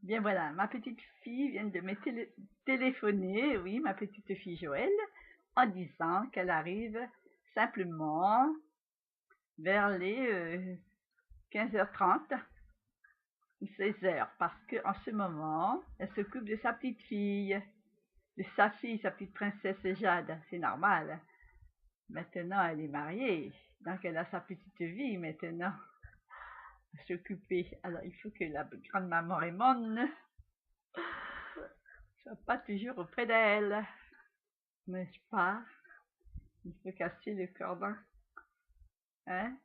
Bien voilà, ma petite fille vient de me téléphoner, oui, ma petite fille Joëlle, en disant qu'elle arrive simplement vers les 15h30 ou 16h, parce qu'en ce moment, elle s'occupe de sa petite fille, de sa fille, sa petite princesse Jade, c'est normal. Maintenant, elle est mariée, donc elle a sa petite vie maintenant à s'occuper. Alors, il faut que la grande maman Raymond soit pas toujours auprès d'elle, n'est-ce pas? Il faut casser le cordon, hein,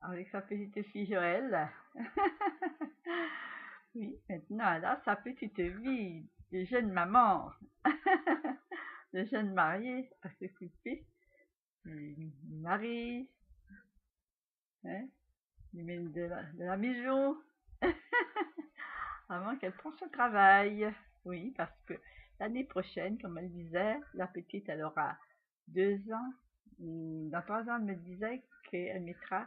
avec sa petite fille Joëlle. Oui, maintenant elle a sa petite vie de jeune maman, de jeune mariée à s'occuper du mari, hein, de la maison, avant qu'elle prenne son travail. Oui, parce que l'année prochaine, comme elle disait, la petite, elle aura 2 ans. Dans 3 ans, elle me disait qu'elle mettra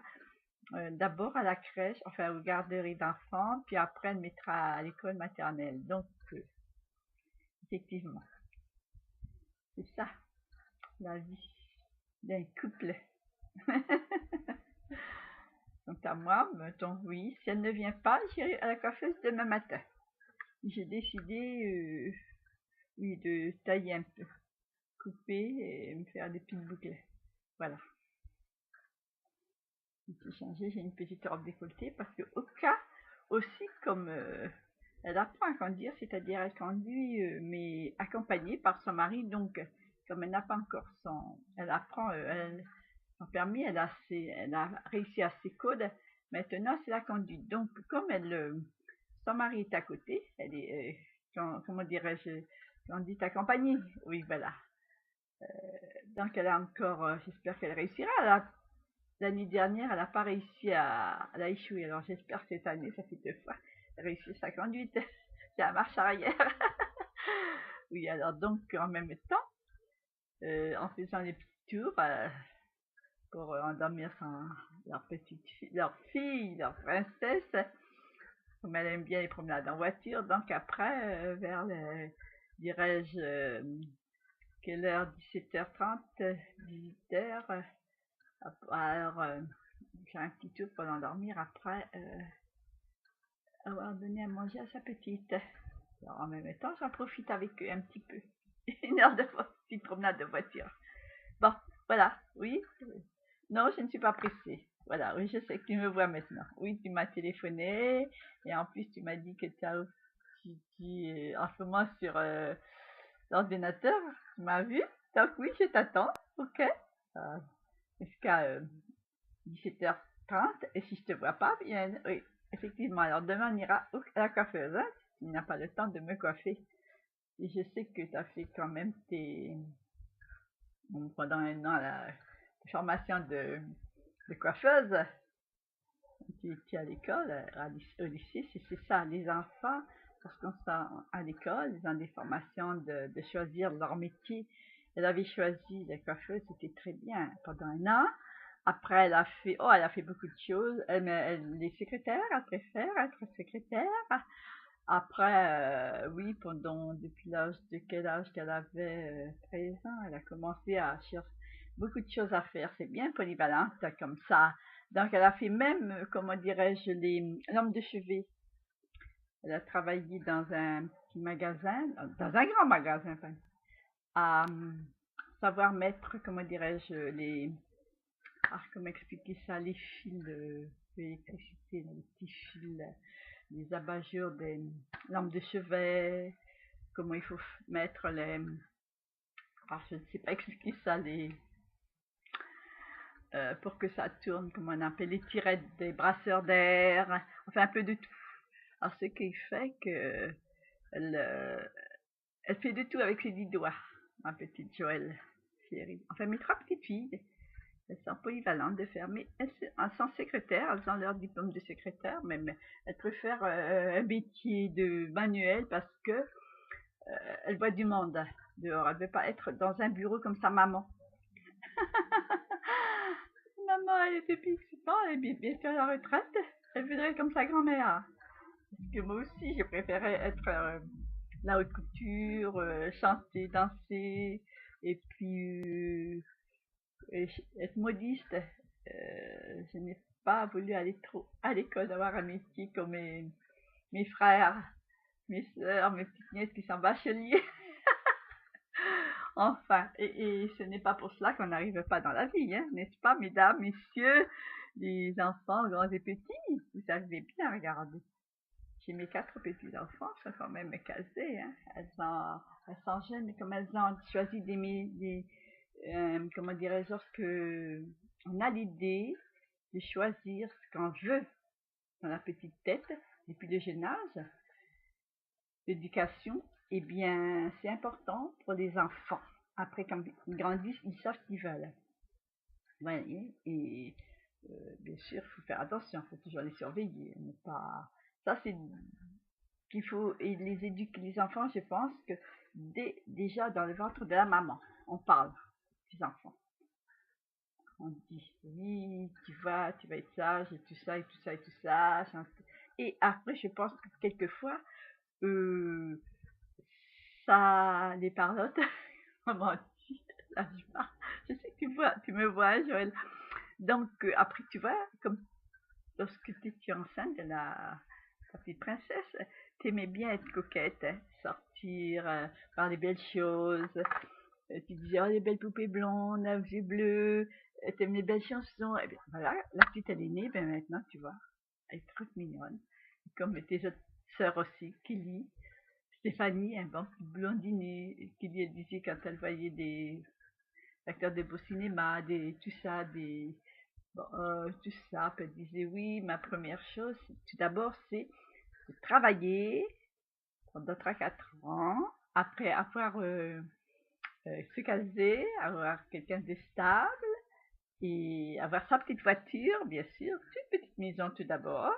d'abord à la crèche, enfin aux garderies d'enfants, puis après elle mettra à l'école maternelle. Donc, effectivement, c'est ça, la vie d'un couple. Quant à moi, mettons, oui, si elle ne vient pas, j'irai à la coiffeuse demain matin. J'ai décidé, oui, de tailler un peu, couper et me faire des petites boucles. Voilà. J'ai changé, j'ai une petite robe décolletée parce que au cas aussi comme elle apprend à conduire, c'est-à-dire elle conduit mais accompagnée par son mari, donc comme elle n'a pas encore elle apprend son permis, elle a réussi à ses codes. Maintenant c'est la conduite. Donc comme son mari est à côté, elle est comment dirais-je, conduite accompagnée. Oui voilà. Donc elle a encore, j'espère qu'elle réussira. L'année dernière, elle n'a pas réussi elle a échoué. Alors j'espère que cette année, ça fait 2 fois, elle réussit sa conduite. C'est la marche arrière. Oui, alors donc en même temps, en faisant les petits tours pour endormir leur fille, leur princesse, comme elle aime bien les promenades en voiture. Donc après, vers dirais-je, quelle heure? 17h30, 18h. Alors, faire un petit tour pour l'endormir après avoir donné à manger à sa petite. Alors en même temps, j'en profite avec eux un petit peu. Une heure de petite promenade de voiture. Bon, voilà, oui. Non, je ne suis pas pressée. Voilà, oui, je sais que tu me vois maintenant. Oui, tu m'as téléphoné et en plus tu m'as dit que tu es en ce moment sur l'ordinateur. Tu m'as vu. Donc oui, je t'attends. Ok. Jusqu'à 17h30 et si je te vois pas, bien, oui, effectivement. Alors demain, on ira à la coiffeuse, hein, si tu n'as pas le temps de me coiffer. Et je sais que tu as fait quand même pendant 1 an la formation de coiffeuse. Tu es à l'école, au lycée, c'est ça, les enfants, lorsqu'on sont à l'école, ils ont des formations de choisir leur métier. Elle avait choisi la coiffeuse, c'était très bien pendant 1 an. Après, elle a fait beaucoup de choses. Elle est secrétaire, elle préfère être secrétaire. Après, oui, depuis quel âge qu'elle avait 13 ans, elle a commencé à chercher beaucoup de choses à faire. C'est bien polyvalente comme ça. Donc, elle a fait même, comment dirais-je, l'homme de chevet. Elle a travaillé dans un petit magasin, dans un grand magasin, enfin, à savoir mettre, comment dirais-je, comment expliquer ça, les fils d'électricité, les petits fils, les abat-jours des lampes de chevet, comment il faut mettre je ne sais pas expliquer ça, pour que ça tourne, comment on appelle, les tirettes des brasseurs d'air, enfin un peu de tout. Alors ce qui fait que elle fait de tout avec ses 10 doigts, ma petite Joëlle, chérie. Enfin mes 3 petites filles, elles sont polyvalentes de faire, mais elles sont secrétaires, elles ont leur diplôme de secrétaire, mais elles préfèrent un métier de manuel parce que elle voit du monde dehors. Elle ne veut pas être dans un bureau comme sa maman. Maman, elle était depuis 6 ans, elle est bien sur la retraite. Elle voudrait être comme sa grand-mère. que moi aussi, je préférais être la haute couture, chanter, danser, et puis être modiste. Je n'ai pas voulu aller trop à l'école, d'avoir un métier comme mes frères, mes sœurs, mes petites nièces qui sont bacheliers. Enfin, et ce n'est pas pour cela qu'on n'arrive pas dans la vie, hein, n'est-ce pas, mesdames, messieurs, les enfants, grands et petits, vous savez bien regarder. J'ai mes 4 petits-enfants, sont quand même casés, hein. Elles sont jeunes, mais comme elles ont choisi comment dirais-je, lorsque on a l'idée de choisir ce qu'on veut dans la petite tête, depuis le jeune âge, l'éducation, eh bien, c'est important pour les enfants. Après, quand ils grandissent, ils savent ce qu'ils veulent. Ouais, et bien sûr, il faut faire attention, il faut toujours les surveiller. Ne pas... Ça, c'est qu'il faut et les éduquer les enfants, je pense que déjà dans le ventre de la maman, on parle des enfants. On dit oui, tu vas être sage et tout ça et tout ça et tout ça. Et après, je pense que quelquefois, ça les parlotte. Comment dire, là, je sais que tu me vois, Joël. Donc après, tu vois, comme lorsque tu étais enceinte de ta petite princesse, t'aimais bien être coquette, hein, sortir, faire des belles choses. Tu disais, oh, les belles poupées blondes, aux yeux bleus, t'aimes les belles chansons. Et bien voilà, la petite elle est née, ben maintenant, tu vois, elle est trop mignonne. Comme tes autres sœurs aussi, Kelly, Stéphanie, un bon petit blondinet. Kelly, elle disait quand elle voyait des acteurs de beau cinéma, tout ça, bon, tout ça, puis elle disait, oui, ma première chose, tout d'abord, c'est de travailler pendant 3 4 ans, après avoir se caser, avoir quelqu'un de stable et avoir sa petite voiture, bien sûr, toute petite maison tout d'abord,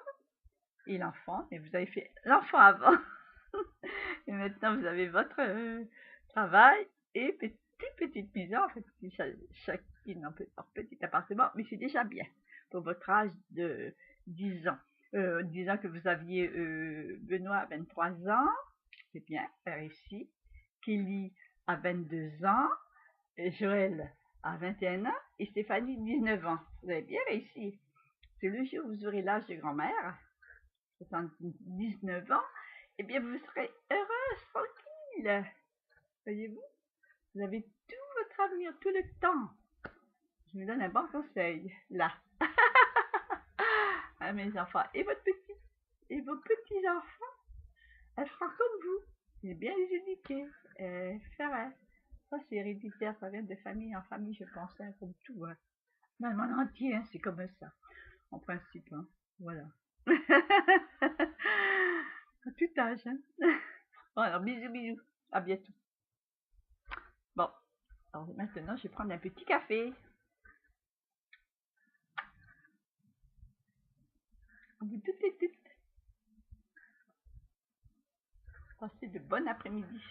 et l'enfant, mais vous avez fait l'enfant avant. Et maintenant, vous avez votre travail et petite maison, en fait, chacune en petit appartement, mais c'est déjà bien pour votre âge de 10 ans. Disons que vous aviez Benoît à 23 ans, c'est bien, réussi. Kelly à 22 ans, et Joël à 21 ans et Stéphanie 19 ans. Vous avez bien réussi. C'est le jour où vous aurez l'âge de grand-mère, 79 ans, eh bien vous serez heureuse, tranquille. Voyez-vous, vous avez tout votre avenir, tout le temps. Je vous donne un bon conseil, là. Ah, mes enfants, et vos petits-enfants, elles seront comme vous. Et bien les éduquer, faire. Ça, c'est héréditaire, ça vient de famille en famille, je pense, hein, comme tout. Hein. Dans le monde entier, hein, c'est comme ça, en principe. Hein. Voilà. À tout âge. Hein. Bon, alors, bisous, bisous. À bientôt. Bon, alors maintenant, je vais prendre un petit café. Vous toutes et toutes. Passez de bon après-midi.